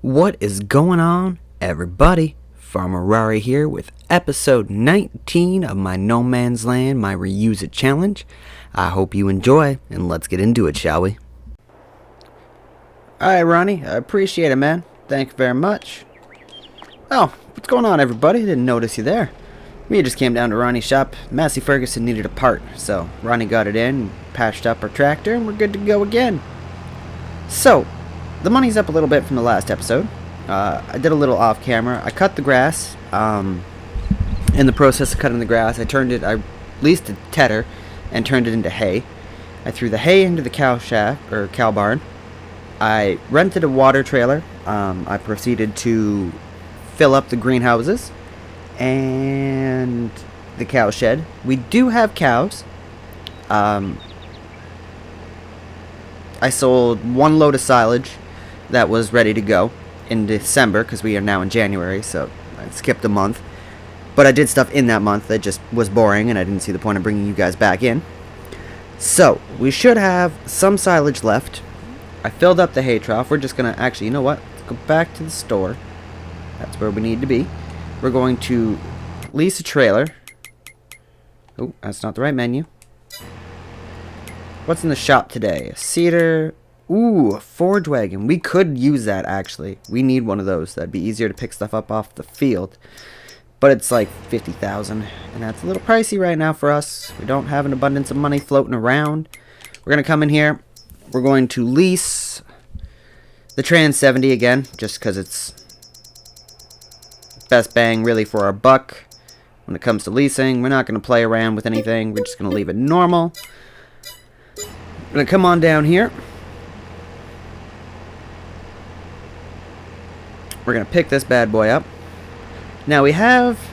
What is going on, everybody? Farmer Rarri here with episode 19 of my No Man's Land, my Reuse It challenge. I hope you enjoy, and let's get into it, shall we? Alright, Ronnie, I appreciate it, man. Thank you very much. Oh, what's going on, everybody? Didn't notice you there. We just came down to Ronnie's shop. Massey Ferguson needed a part, so Ronnie got it in, patched up our tractor, and we're good to go again. So, the money's up a little bit from the last episode. I did a little off camera. I cut the grass. In the process of cutting the grass, I leased a tedder and turned it into hay. I threw the hay into the cow shack, or cow barn. I rented a water trailer. I proceeded to fill up the greenhouses and the cow shed. We do have cows. I sold one load of silage that was ready to go in December, because we are now in January, so I skipped a month. But I did stuff in that month that just was boring, and I didn't see the point of bringing you guys back in. So, we should have some silage left. I filled up the hay trough. We're just going to, actually, you know what? Let's go back to the store. That's where we need to be. We're going to lease a trailer. Oh, that's not the right menu. What's in the shop today? A cedar. Ooh, a forge wagon. We could use that, actually. We need one of those. That'd be easier to pick stuff up off the field. But it's like $50,000, and that's a little pricey right now for us. We don't have an abundance of money floating around. We're going to come in here. We're going to lease the Trans 70 again, just because it's best bang, really, for our buck. When it comes to leasing, we're not going to play around with anything. We're just going to leave it normal. We're going to come on down here. We're going to pick this bad boy up. Now we have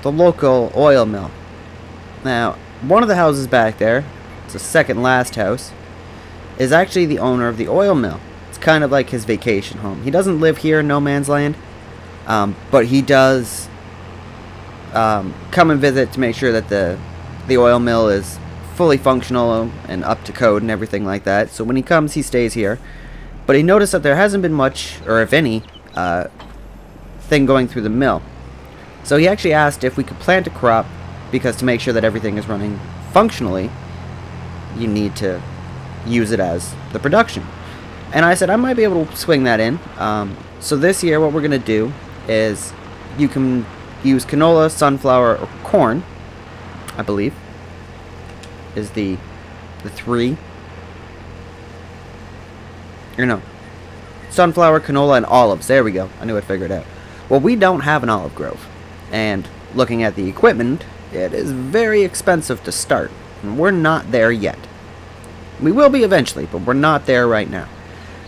the local oil mill. Now, one of the houses back there, it's the second last house, is actually the owner of the oil mill. It's kind of like his vacation home. He doesn't live here in No Man's Land, but he does come and visit to make sure that the oil mill is fully functional and up to code and everything like that. So when he comes, he stays here. But he noticed that there hasn't been much, or if any, thing going through the mill. So he actually asked if we could plant a crop, because to make sure that everything is running functionally, you need to use it as the production. And I said I might be able to swing that in. So this year what we're going to do is you can use canola, sunflower, or corn, I believe, is the three. Or no. Sunflower, canola, and olives. There we go. I knew I'd figure it out. Well, we don't have an olive grove. And looking at the equipment, it is very expensive to start. And we're not there yet. We will be eventually, but we're not there right now.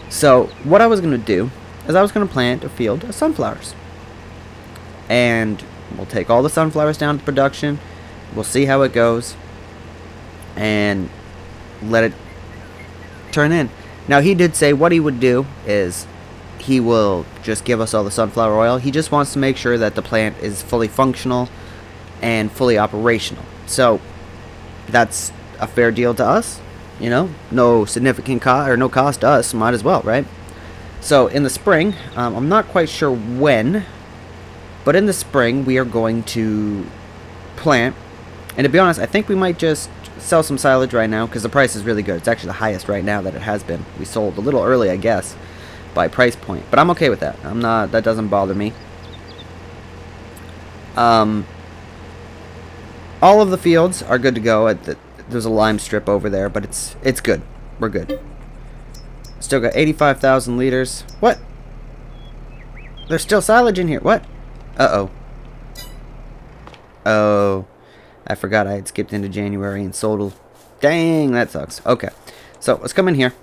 So, what I was going to do is I was going to plant a field of sunflowers. And we'll take all the sunflowers down to production. We'll see how it goes. And let it turn in. Now, he did say what he would do is he will just give us all the sunflower oil. He just wants to make sure that the plant is fully functional and fully operational. So, that's a fair deal to us. You know, no significant cost, or no cost to us. Might as well, right? So, in the spring, I'm not quite sure when, but in the spring, we are going to plant. And to be honest, I think we might just sell some silage right now, because the price is really good. It's actually the highest right now that it has been. We sold a little early, I guess, by price point, but I'm okay with that. That doesn't bother me. All of the fields are good to go. There's a lime strip over there, but it's good. We're good. Still got 85,000 liters. What? There's still silage in here. What? Uh-oh. Oh, I forgot I had skipped into January and sold. Dang, that sucks. Okay, so let's come in here.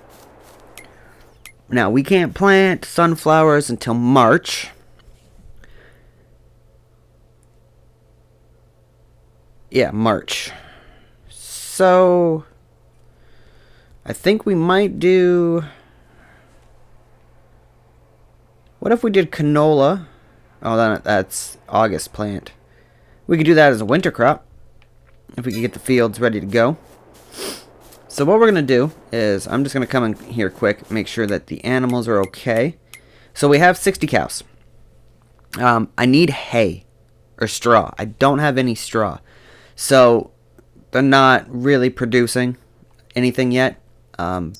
Now, we can't plant sunflowers until March. Yeah, March. So, I think we might do... What if we did canola? Oh, that's August plant. We could do that as a winter crop, if we could get the fields ready to go. So what we're going to do is, I'm just going to come in here quick, make sure that the animals are okay. So we have 60 cows. I need hay or straw. I don't have any straw. So they're not really producing anything yet. But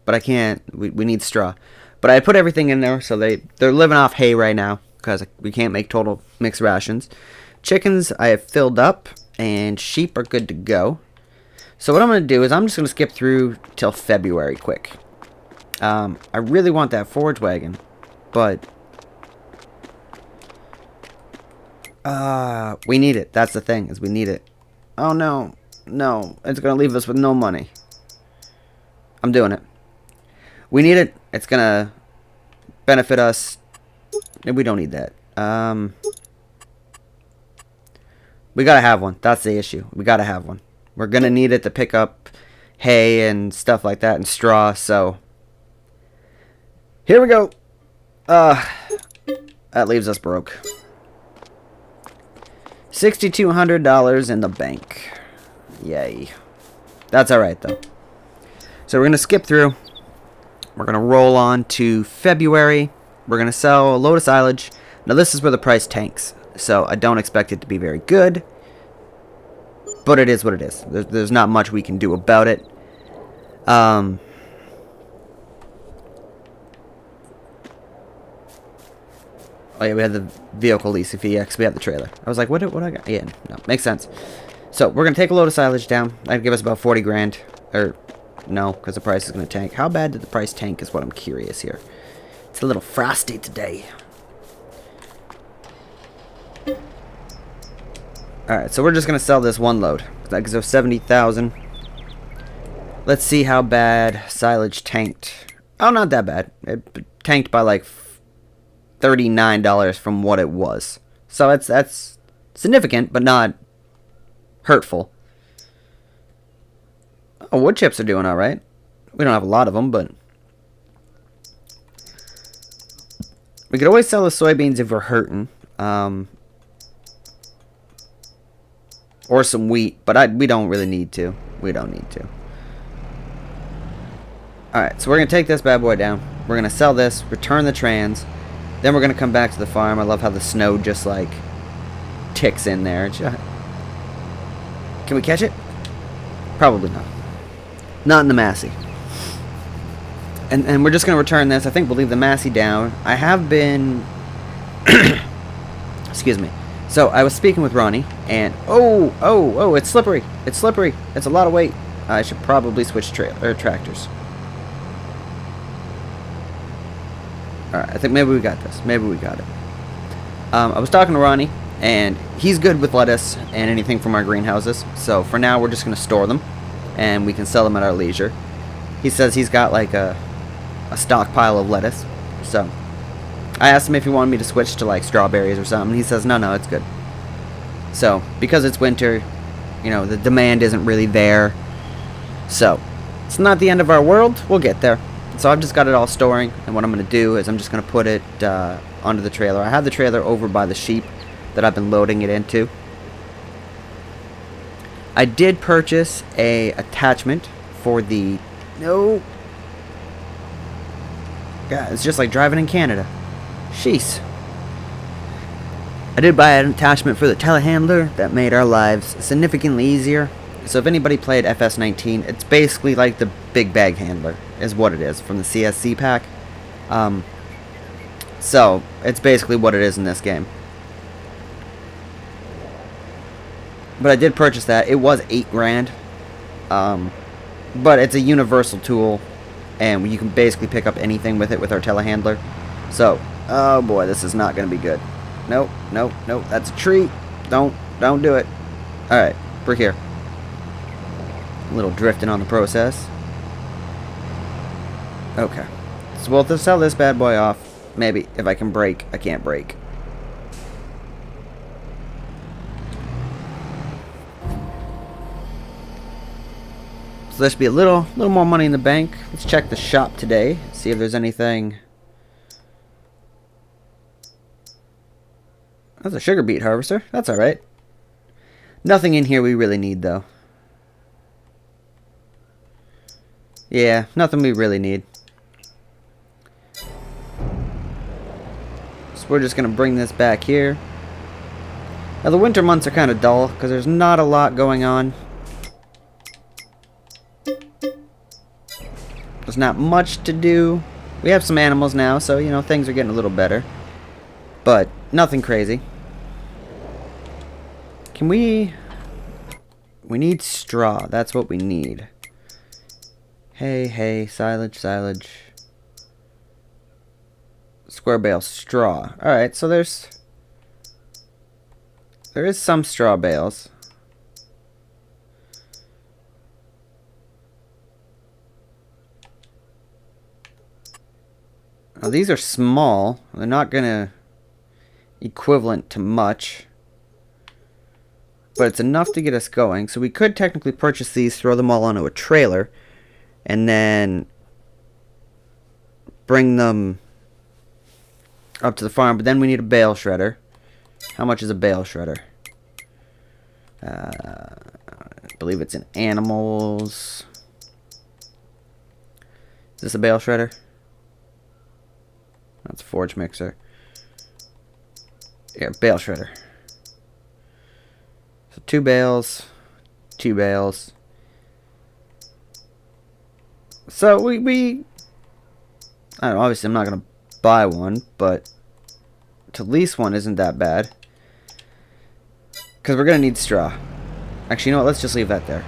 I can't. We need straw. But I put everything in there, so they're living off hay right now because we can't make total mixed rations. Chickens I have filled up, and sheep are good to go. So what I'm going to do is I'm just going to skip through till February quick. I really want that forage wagon, but we need it. That's the thing, is we need it. Oh no, no, it's going to leave us with no money. I'm doing it. We need it. It's going to benefit us. We don't need that. We got to have one. That's the issue. We got to have one. We're going to need it to pick up hay and stuff like that and straw. So here we go. That leaves us broke. $6,200 in the bank. Yay. That's alright though. So we're going to skip through. We're going to roll on to February. We're going to sell a load of silage. Now this is where the price tanks. So I don't expect it to be very good. But it is what it is. There's not much we can do about it. Oh yeah, we had the vehicle leasing fee. Yeah, 'cause we have the trailer. I was like, what I got? Yeah, no, makes sense. So we're going to take a load of silage down. That'd give us about 40 grand. Or... no, because the price is going to tank. How bad did the price tank is what I'm curious here. It's a little frosty today. Alright, so we're just going to sell this one load. That gives us 70,000. Let's see how bad silage tanked. Oh, not that bad. It tanked by like $39 from what it was. So that's significant, but not hurtful. Oh, wood chips are doing alright. We don't have a lot of them, but we could always sell the soybeans if we're hurting. Or some wheat, but we don't really need to. We don't need to. Alright, so we're going to take this bad boy down. We're going to sell this, return the trans. Then we're going to come back to the farm. I love how the snow just, like, ticks in there. Can we catch it? Probably not. Not in the Massey. And we're just going to return this. I think we'll leave the Massey down. I have been... excuse me. So, I was speaking with Ronnie, and... oh, it's slippery. It's slippery. It's a lot of weight. I should probably switch tractors. Alright, I think maybe we got this. Maybe we got it. I was talking to Ronnie, and he's good with lettuce and anything from our greenhouses. So, for now, we're just going to store them, and we can sell them at our leisure. He says he's got, like, a stockpile of lettuce. So, I asked him if he wanted me to switch to, like, strawberries or something. He says, no, it's good. So, because it's winter, you know, the demand isn't really there. So, it's not the end of our world. We'll get there. So, I've just got it all storing. And what I'm going to do is I'm just going to put it onto the trailer. I have the trailer over by the sheep that I've been loading it into. I did purchase a attachment for the... no. God, it's just like driving in Canada. Jeez. I did buy an attachment for the telehandler that made our lives significantly easier. So if anybody played FS19, it's basically like the big bag handler is what it is from the CSC pack. So it's basically what it is in this game. But I did purchase that. It was $8 grand. But it's a universal tool, and you can basically pick up anything with it with our telehandler. So, oh boy, this is not going to be good. Nope, that's a tree. Don't do it. Alright, we're here. A little drifting on the process. Okay. So we'll sell this bad boy off. Maybe, if I can brake. I can't brake. So there should be a little more money in the bank. Let's check the shop today. See if there's anything. That's a sugar beet harvester. That's alright. Nothing in here we really need, though. Yeah, nothing we really need. So we're just going to bring this back here. Now the winter months are kind of dull because there's not a lot going on. There's not much to do. We have some animals now, so, you know, things are getting a little better. But nothing crazy. Can we... We need straw. That's what we need. Hay, silage. Square bale, straw. Alright, so there is some straw bales. Now these are small. They're not gonna equivalent to much. But it's enough to get us going. So we could technically purchase these, throw them all onto a trailer, and then bring them up to the farm. But then we need a bale shredder. How much is a bale shredder? I believe it's in animals. Is this a bale shredder? That's a forge mixer. Yeah, bale shredder. So 2 bales. 2 bales. So we I don't know, obviously I'm not going to buy one, but to lease one isn't that bad. Because we're going to need straw. Actually, you know what? Let's just leave that there.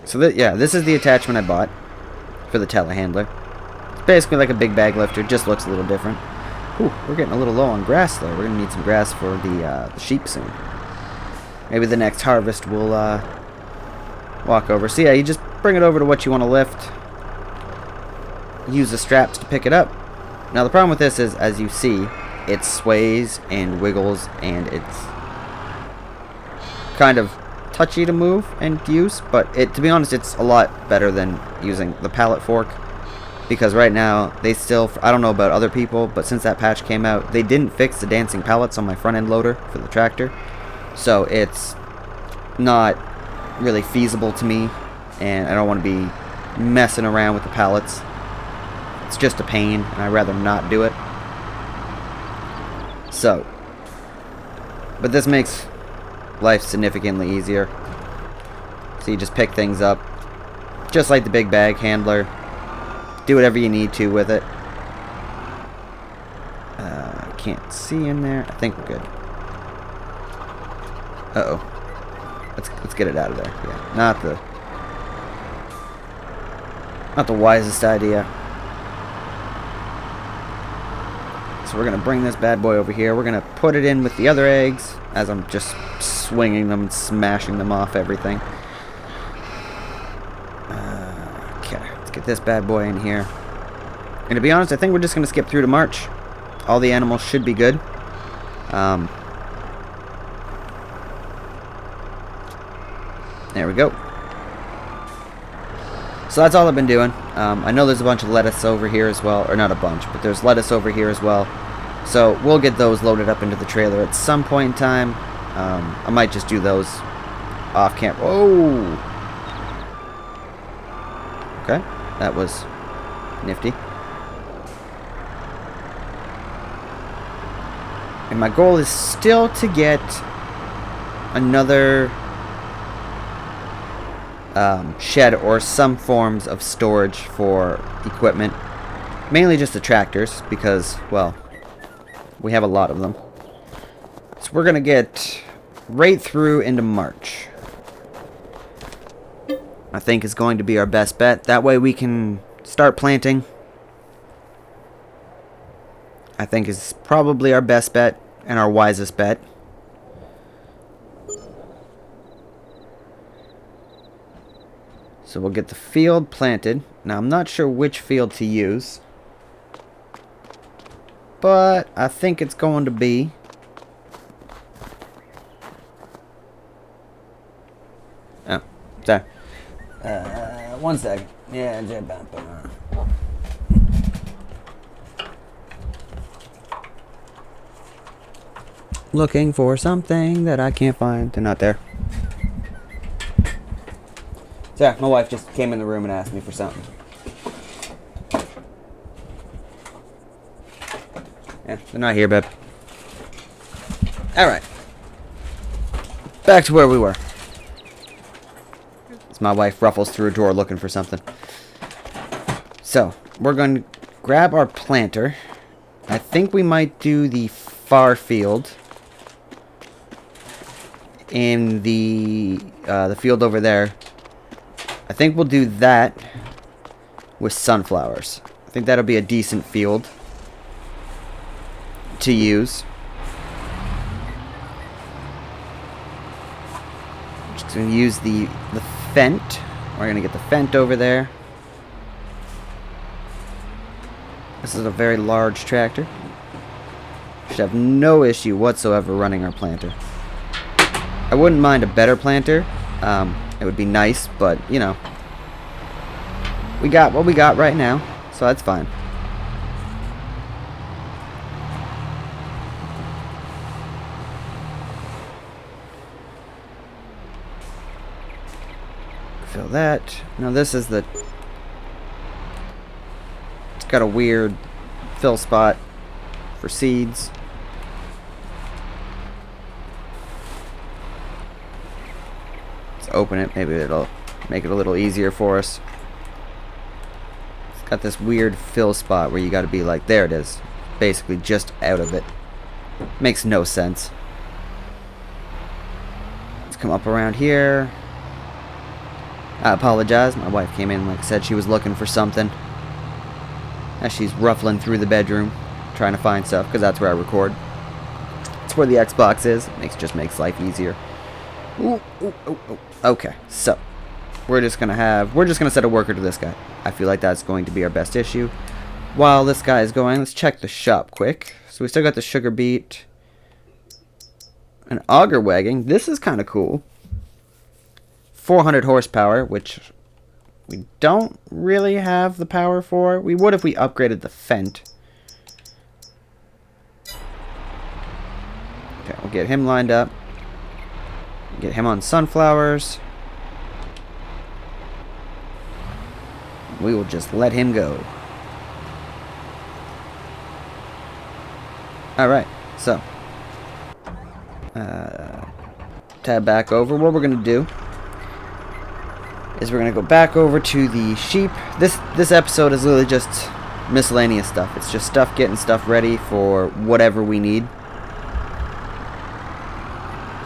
So, yeah, this is the attachment I bought for the telehandler. It's basically like a big bag lifter. Just looks a little different. Ooh, we're getting a little low on grass, though. We're going to need some grass for the sheep soon. Maybe the next harvest we'll walk over. So, yeah, you just bring it over to what you want to lift. Use the straps to pick it up. Now, the problem with this is, as you see, it sways and wiggles, and it's kind of touchy to move and use, but to be honest, it's a lot better than using the pallet fork, because right now they still, I don't know about other people, but since that patch came out, they didn't fix the dancing pallets on my front end loader for the tractor, so it's not really feasible to me, and I don't want to be messing around with the pallets. It's just a pain, and I'd rather not do it. So, but this makes life significantly easier. So you just pick things up, just like the big bag handler. Do whatever you need to with it. I can't see in there. I think we're good. Uh-oh. Let's get it out of there. Yeah, not the wisest idea. So we're going to bring this bad boy over here. We're going to put it in with the other eggs as I'm just swinging them and smashing them off everything. Okay, let's get this bad boy in here. And to be honest, I think we're just going to skip through to March. All the animals should be good. There we go. So that's all I've been doing. I know there's a bunch of lettuce over here as well. Or not a bunch, but there's lettuce over here as well. So we'll get those loaded up into the trailer at some point in time. I might just do those off camera. Oh! Okay, that was nifty. And my goal is still to get another shed or some forms of storage for equipment. Mainly just the tractors because, well, we have a lot of them. So we're going to get right through into March. I think is going to be our best bet. That way we can start planting. I think is probably our best bet and our wisest bet. So we'll get the field planted. Now I'm not sure which field to use, but I think it's going to be sorry. One second. Yeah, looking for something that I can't find. They're not there. So my wife just came in the room and asked me for something. Yeah, they're not here, babe. Alright. Back to where we were. As my wife ruffles through a drawer looking for something. So, we're going to grab our planter. I think we might do the far field in the field over there. I think we'll do that with sunflowers. I think that'll be a decent field to use. Just going to use the Fent. We're going to get the Fent over there. This is a very large tractor. Should have no issue whatsoever running our planter. I wouldn't mind a better planter. It would be nice, but, you know, we got what we got right now, so that's fine. Fill that. Now this is the... It's got a weird fill spot for seeds. Let's open it. Maybe it'll make it a little easier for us. It's got this weird fill spot where you got to be like, there it is. Basically just out of it. Makes no sense. Let's come up around here. I apologize. My wife came in, like I said, she was looking for something. As she's ruffling through the bedroom, trying to find stuff, because that's where I record. It's where the Xbox is. Just makes life easier. Ooh, ooh, ooh, ooh. Okay, so we're just gonna set a worker to this guy. I feel like that's going to be our best issue. While this guy is going, let's check the shop quick. So we still got the sugar beet, an auger wagon. This is kind of cool. 400 horsepower, which we don't really have the power for. We would if we upgraded the Fent. Okay, we'll get him lined up. Get him on sunflowers. We will just let him go. Alright, so. Tab back over. What we're going to do is we're going to go back over to the sheep. This episode is literally just miscellaneous stuff. It's just stuff, getting stuff ready for whatever we need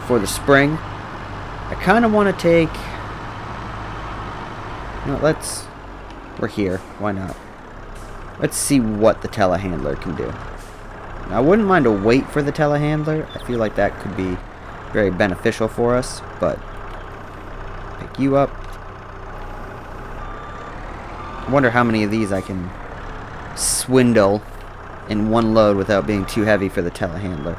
for the spring. I kind of want to take... No, we're here. Why not? Let's see what the telehandler can do. Now, I wouldn't mind a wait for the telehandler. I feel like that could be very beneficial for us, but pick you up. I wonder how many of these I can swindle in one load without being too heavy for the telehandler.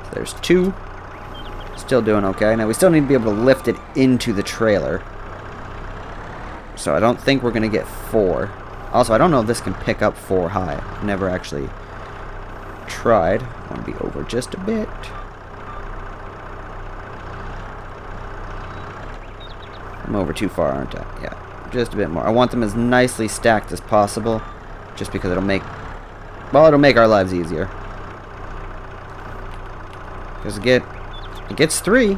So there's 2. Still doing okay. Now we still need to be able to lift it into the trailer. So I don't think we're going to get 4. Also, I don't know if this can pick up 4 high. I've never actually tried. I want to be over just a bit. I'm over too far, aren't I? Yeah, just a bit more. I want them as nicely stacked as possible, just because it'll make our lives easier. Because it gets 3.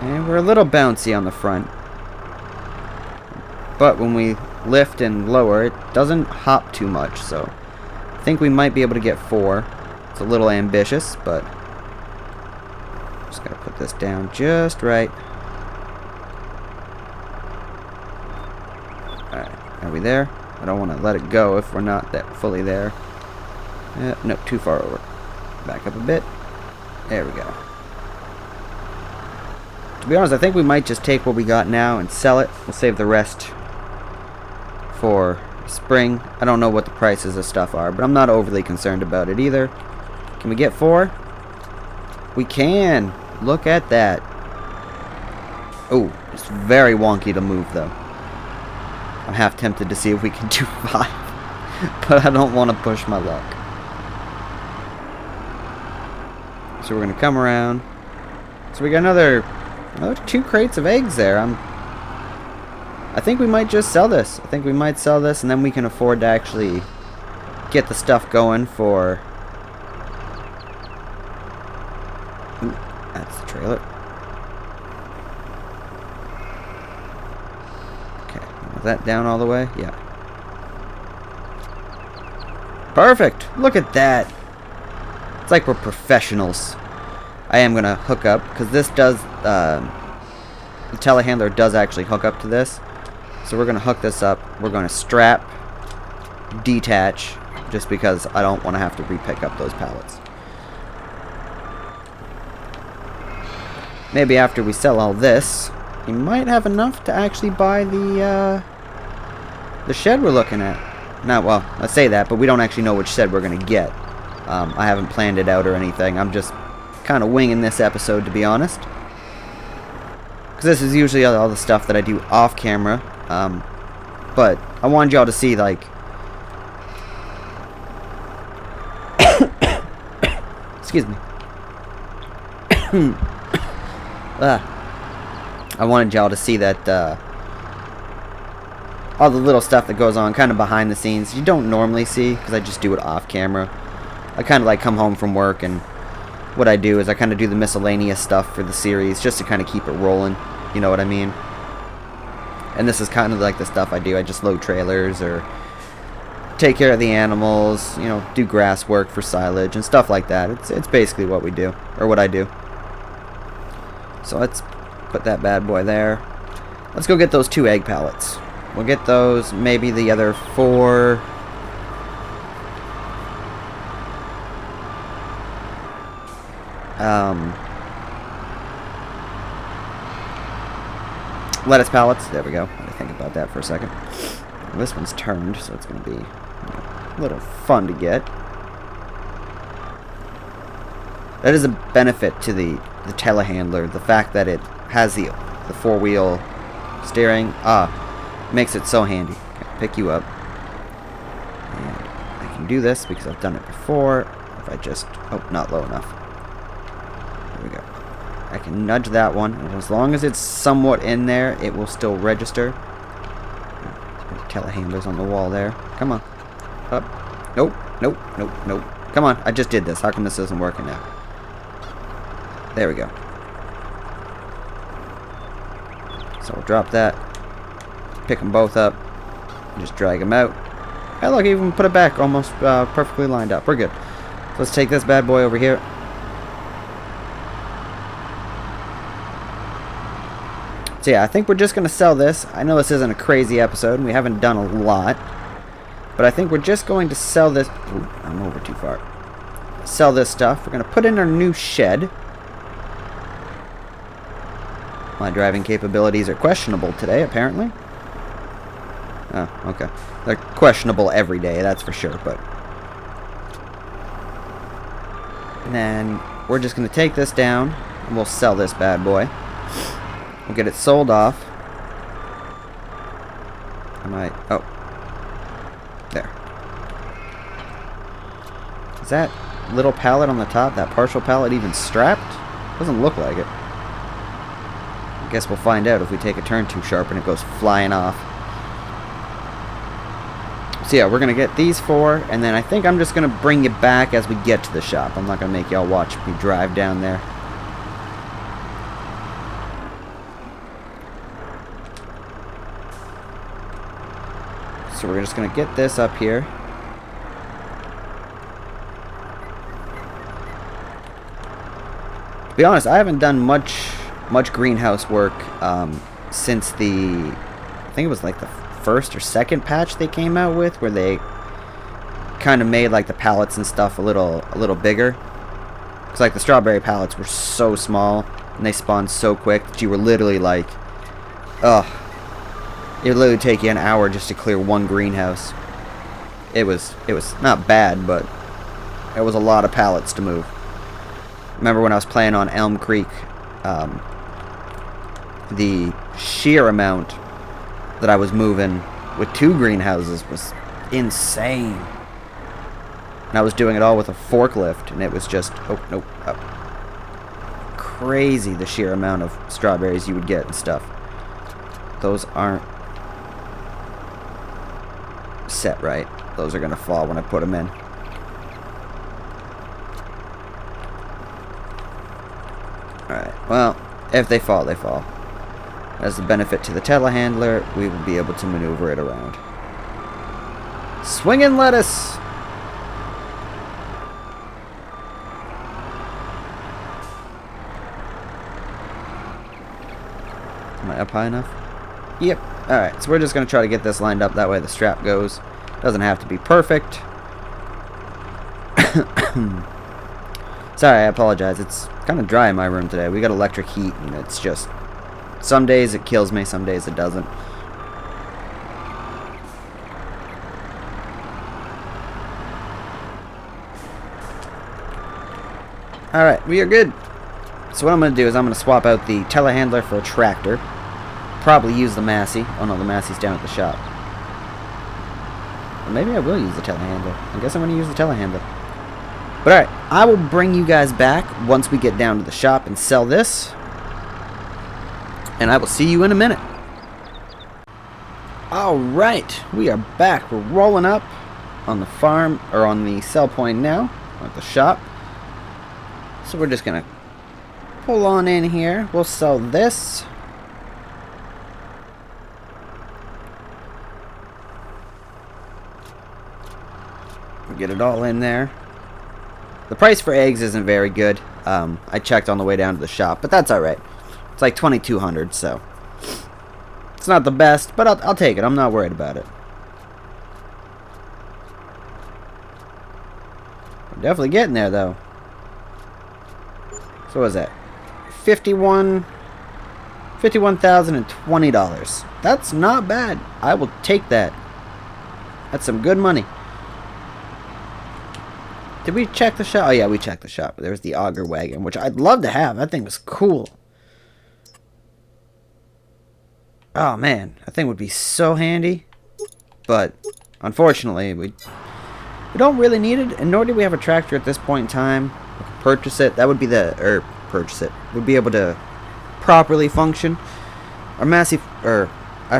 And we're a little bouncy on the front. But when we lift and lower, it doesn't hop too much, so I think we might be able to get 4. It's a little ambitious, but just gotta put this down just right. Alright, are we there? I don't want to let it go if we're not that fully there. Nope, too far over. Back up a bit. There we go. To be honest, I think we might just take what we got now and sell it. We'll save the rest for spring. I don't know what the prices of stuff are, but I'm not overly concerned about it either. Can we get 4? We can. Look at that. Oh, it's very wonky to move though. I'm half tempted to see if we can do 5, but I don't want to push my luck. So we're going to come around. So we got another 2 crates of eggs there. I think we might just sell this. I think we might sell this, and then we can afford to actually get the stuff going for... Ooh, that's the trailer. Okay, is that down all the way? Yeah. Perfect! Look at that! It's like we're professionals. I am gonna hook up, because this does, the telehandler does actually hook up to this. So we're gonna hook this up. We're gonna strap, detach, just because I don't want to have to re-pick up those pallets. Maybe after we sell all this, we might have enough to actually buy the shed we're looking at. Now, well, I say that, but we don't actually know which shed we're gonna get. I haven't planned it out or anything. I'm just kind of winging this episode, to be honest, because this is usually all the stuff that I do off camera. But I wanted y'all to see, like, excuse me. I wanted y'all to see that all the little stuff that goes on kind of behind the scenes you don't normally see, because I just do it off camera. I kind of like come home from work, and what I do is I kind of do the miscellaneous stuff for the series just to kind of keep it rolling, you know what I mean? And this is kind of like the stuff I do. I just load trailers or take care of the animals, you know, do grass work for silage and stuff like that. It's basically what we do, or what I do. So let's put that bad boy there. Let's go get those 2 egg pallets. We'll get those, maybe the other 4. Lettuce pallets. There we go. Let me think about that for a second. Well, this one's turned, so it's going to be a little fun to get. That is a benefit to the telehandler. The fact that it has the 4-wheel steering makes it so handy. Okay, pick you up. And I can do this because I've done it before. If I just... Oh, not low enough. There we go. I can nudge that one, and as long as it's somewhat in there, it will still register. Telehandlers on the wall there. Come on. Up. Nope. Nope. Nope. Nope. Come on. I just did this. How come this isn't working now? There we go. So we'll drop that. Pick them both up. And just drag them out. Hey, look, even put it back almost perfectly lined up. We're good. So let's take this bad boy over here. So yeah, I think we're just going to sell this. I know this isn't a crazy episode, and we haven't done a lot. But I think we're just going to sell this... Ooh, I'm over too far. Sell this stuff. We're going to put in our new shed. My driving capabilities are questionable today, apparently. Oh, okay. They're questionable every day, that's for sure, but... And then we're just going to take this down, and we'll sell this bad boy. We'll get it sold off. Oh. There. Is that little pallet on the top, that partial pallet, even strapped? Doesn't look like it. I guess we'll find out if we take a turn too sharp and it goes flying off. So yeah, we're going to get these 4, and then I think I'm just going to bring you back as we get to the shop. I'm not going to make y'all watch me drive down there. So we're just going to get this up here. To be honest, I haven't done much greenhouse work since the... I think it was like the first or second patch they came out with, where they kind of made like the pallets and stuff a little bigger. Because like the strawberry pallets were so small and they spawned so quick that you were literally like, ugh. It would literally take you an hour just to clear one greenhouse. It was not bad, but it was a lot of pallets to move. Remember when I was playing on Elm Creek, the sheer amount that I was moving with 2 greenhouses was insane. And I was doing it all with a forklift, and it was just, oh, nope, up. crazy, the sheer amount of strawberries you would get and stuff. Those aren't set right. Those are going to fall when I put them in. Alright, well, if they fall, they fall. As a benefit to the telehandler, we will be able to maneuver it around. Swinging lettuce! Am I up high enough? Yep. Alright, so we're just going to try to get this lined up. That way the strap goes. Doesn't have to be perfect. Sorry, I apologize. It's kind of dry in my room today. We got electric heat, and it's just... some days it kills me, some days it doesn't. Alright, we are good. So what I'm going to do is I'm going to swap out the telehandler for a tractor. Probably use the Massey. Oh no, the Massey's down at the shop. Or maybe I will use the telehandler. I guess I'm going to use the telehandler. But alright, I will bring you guys back once we get down to the shop and sell this. And I will see you in a minute. Alright, we are back. We're rolling up on the farm, or on the sell point now, at the shop. So we're just going to pull on in here. We'll sell this. Get it all in there. The price for eggs isn't very good. I checked on the way down to the shop, but that's alright. It's like $2,200, so it's not the best, but I'll take it. I'm not worried about it. We're definitely getting there, though. So what was that? $51,020. That's not bad. I will take that. That's some good money. Did we check the shop? Oh yeah, we checked the shop. There's the auger wagon, which I'd love to have. That thing was cool. Oh man, that thing would be so handy. But unfortunately, we don't really need it, and nor do we have a tractor at this point in time. We could purchase it. That would be the purchase it. We'd be able to properly function. Our massive our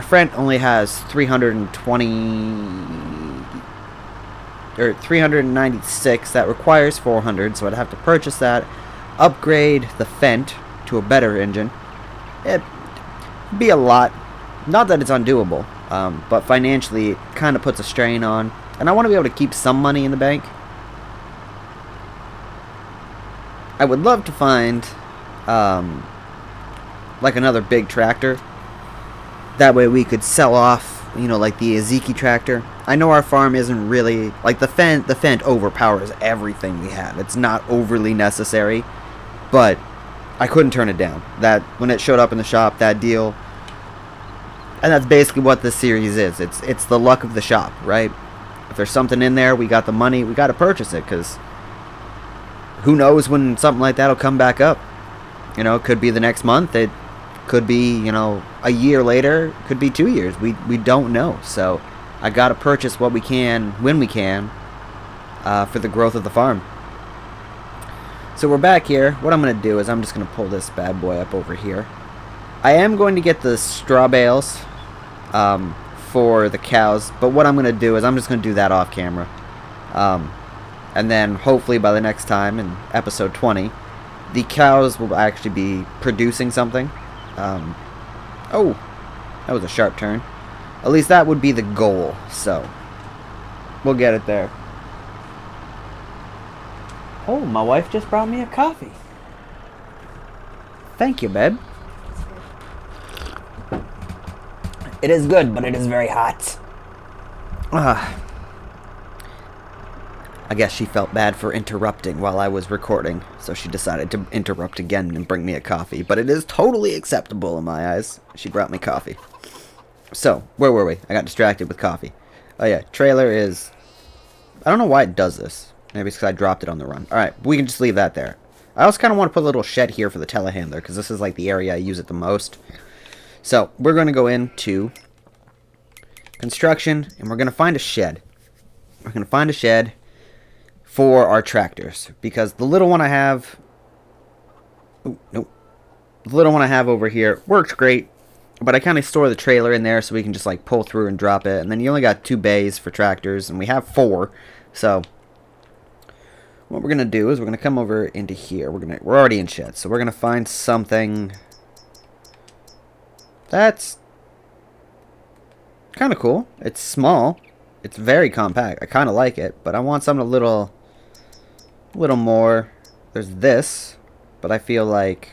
friend only has 396. That requires 400, so I'd have to purchase that, upgrade the Fendt to a better engine. It'd be a lot. Not that it's undoable, but financially it kind of puts a strain on, and I want to be able to keep some money in the bank. I would love to find like another big tractor. That way we could sell off, you know, like the Ezeki tractor. I know our farm isn't really, like the Fendt overpowers everything we have. It's not overly necessary, but I couldn't turn it down. That, when it showed up in the shop, that deal, and that's basically what this series is. It's the luck of the shop, right? If there's something in there, we got the money, we got to purchase it, because who knows when something like that will come back up. You know, it could be the next month, it could be, you know, a year later, it could be 2 years. We don't know, so I got to purchase what we can, when we can, for the growth of the farm. So we're back here. What I'm going to do is I'm just going to pull this bad boy up over here. I am going to get the straw bales for the cows, but what I'm going to do is I'm just going to do that off camera. And then hopefully by the next time, in episode 20, the cows will actually be producing something. Oh, that was a sharp turn. At least that would be the goal, so we'll get it there. Oh, my wife just brought me a coffee. Thank you, babe. It is good, but it is very hot. I guess she felt bad for interrupting while I was recording, so she decided to interrupt again and bring me a coffee. But it is totally acceptable in my eyes. She brought me coffee. So, where were we? I got distracted with coffee. Oh yeah, trailer is... I don't know why it does this. Maybe it's because I dropped it on the run. Alright, we can just leave that there. I also kind of want to put a little shed here for the telehandler, because this is like the area I use it the most. So, we're going to go into construction, and we're going to find a shed. We're going to find a shed for our tractors, because the little one I have, Ooh, nope. The little one I have over here works great, but I kind of store the trailer in there so we can just like pull through and drop it. And then you only got 2 bays for tractors, and we have 4. So what we're gonna do is we're gonna come over into here. We're already in shed, so we're gonna find something that's kind of cool. It's small. It's very compact. I kind of like it, but I want something a little more. There's this, but I feel like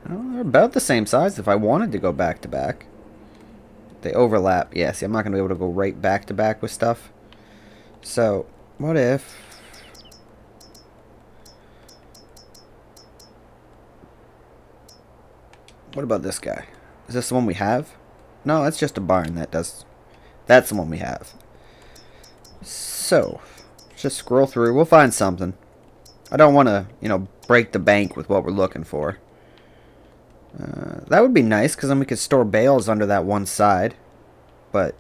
they're about the same size if I wanted to go back to back. They overlap. Yeah, see, I'm not going to be able to go right back to back with stuff. So, what if... What about this guy? Is this the one we have? No, that's just a barn. That's the one we have. So, let's just scroll through. We'll find something. I don't want to, break the bank with what we're looking for. That would be nice, because then we could store bales under that one side. But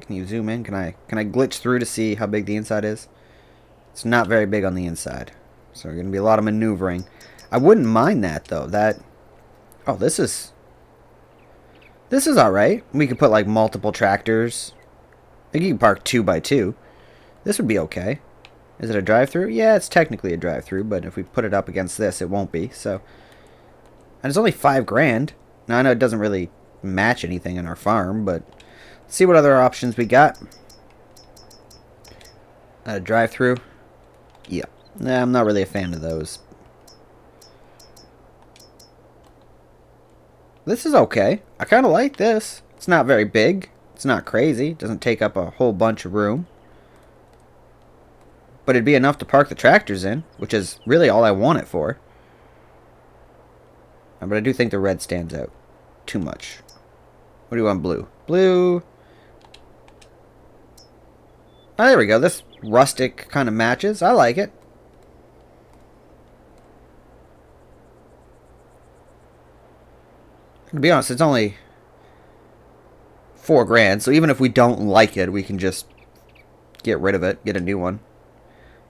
can you zoom in? Can I glitch through to see how big the inside is? It's not very big on the inside, so there's gonna be a lot of maneuvering. I wouldn't mind that though. Oh, this is all right. We could put like multiple tractors. I think you can park 2 by 2. This would be okay. Is it a drive-through? Yeah, it's technically a drive-through, but if we put it up against this, it won't be. So, and it's only $5,000. Now I know it doesn't really match anything in our farm, but let's see what other options we got. A drive-through. Yeah. Nah, I'm not really a fan of those. This is okay. I kind of like this. It's not very big. It's not crazy. It doesn't take up a whole bunch of room. But it'd be enough to park the tractors in, which is really all I want it for. But I do think the red stands out too much. What do you want, blue? Blue. Oh, there we go. This rustic kind of matches. I like it. To be honest, it's only $4,000, so even if we don't like it, we can just get rid of it, get a new one.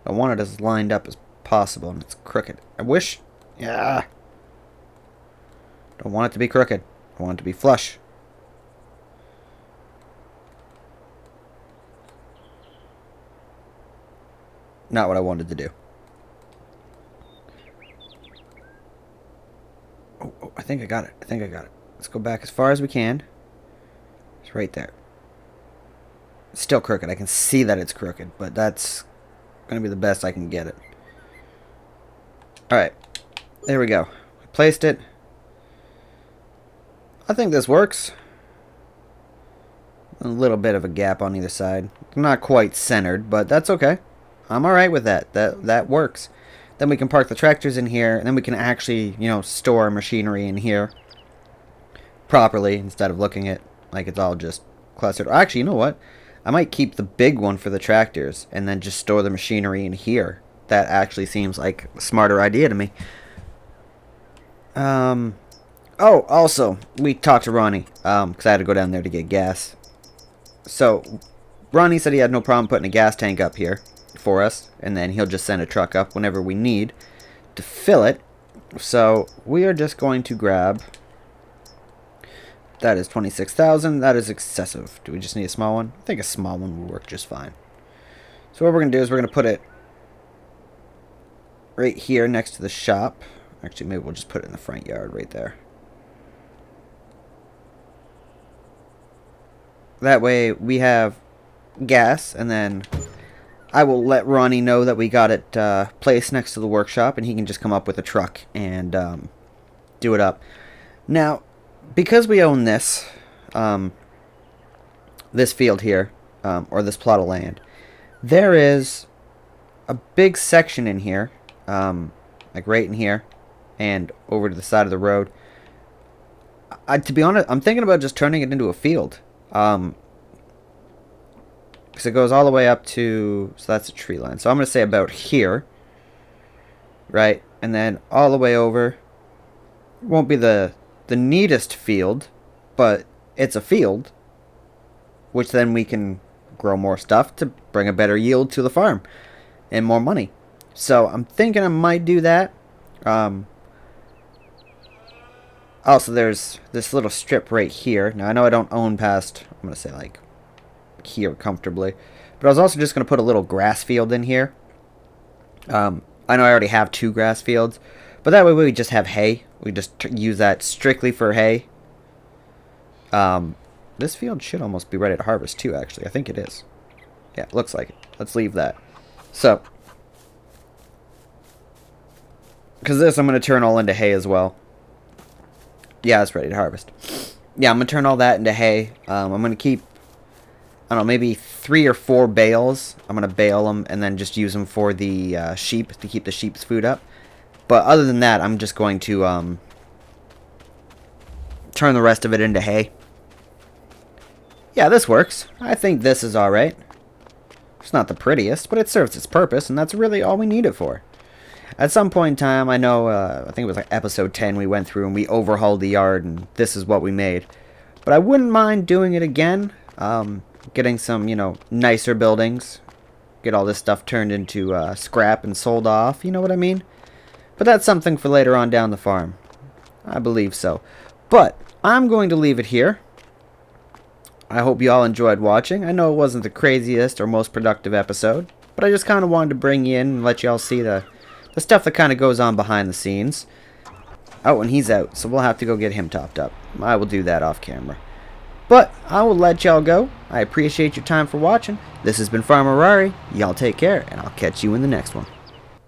I want it as lined up as possible, and it's crooked. I wish... Yeah. Don't want it to be crooked. I want it to be flush. Not what I wanted to do. Oh, I think I got it. Let's go back as far as we can. It's right there. It's still crooked. I can see that it's crooked, but that's going to be the best I can get it. Alright. There we go. I placed it. I think this works. A little bit of a gap on either side. Not quite centered, but that's okay. I'm alright with that. That works. Then we can park the tractors in here, and then we can actually, store machinery in here properly instead of looking at like it's all just clustered. Actually, you know what? I might keep the big one for the tractors and then just store the machinery in here. That actually seems like a smarter idea to me. Oh, also, we talked to Ronnie, because I had to go down there to get gas. So, Ronnie said he had no problem putting a gas tank up here for us, and then he'll just send a truck up whenever we need to fill it. So, we are just going to grab... That is 26,000. That is excessive. Do we just need a small one? I think a small one will work just fine. So what we're going to do is we're going to put it right here next to the shop. Actually, maybe we'll just put it in the front yard right there. That way we have gas, and then I will let Ronnie know that we got it placed next to the workshop, and he can just come up with a truck and do it up. Now, because we own this, this field here, or this plot of land, there is a big section in here, like right in here, and over to the side of the road. To be honest, I'm thinking about just turning it into a field. Because it goes all the way up to, so that's a tree line. So I'm going to say about here, right? And then all the way over. It won't be the neatest field, but it's a field, which then we can grow more stuff to bring a better yield to the farm and more money. So I'm thinking I might do that. Also, there's this little strip right here. Now, I know I don't own past, I'm going to say, like, here comfortably. But I was also just going to put a little grass field in here. I know I already have 2 grass fields. But that way we just have hay. We just use that strictly for hay. This field should almost be ready to harvest too, actually. I think it is. Yeah, it looks like it. Let's leave that. So, because this I'm going to turn all into hay as well. Yeah, it's ready to harvest. Yeah, I'm going to turn all that into hay. I'm going to keep, I don't know, maybe 3 or 4 bales. I'm going to bale them and then just use them for the sheep, to keep the sheep's food up. But other than that, I'm just going to turn the rest of it into hay. Yeah, this works. I think this is alright. It's not the prettiest, but it serves its purpose, and that's really all we need it for. At some point in time, I know, I think it was like episode 10 we went through and we overhauled the yard and this is what we made. But I wouldn't mind doing it again, getting some, you know, nicer buildings, get all this stuff turned into scrap and sold off, you know what I mean? But that's something for later on down the farm. I believe so. But I'm going to leave it here. I hope you all enjoyed watching. I know it wasn't the craziest or most productive episode, but I just kind of wanted to bring you in and let you all see the stuff that kind of goes on behind the scenes. Oh, and he's out, so we'll have to go get him topped up. I will do that off camera. But I will let y'all go. I appreciate your time for watching. This has been Farmer Rarri. Y'all take care, and I'll catch you in the next one.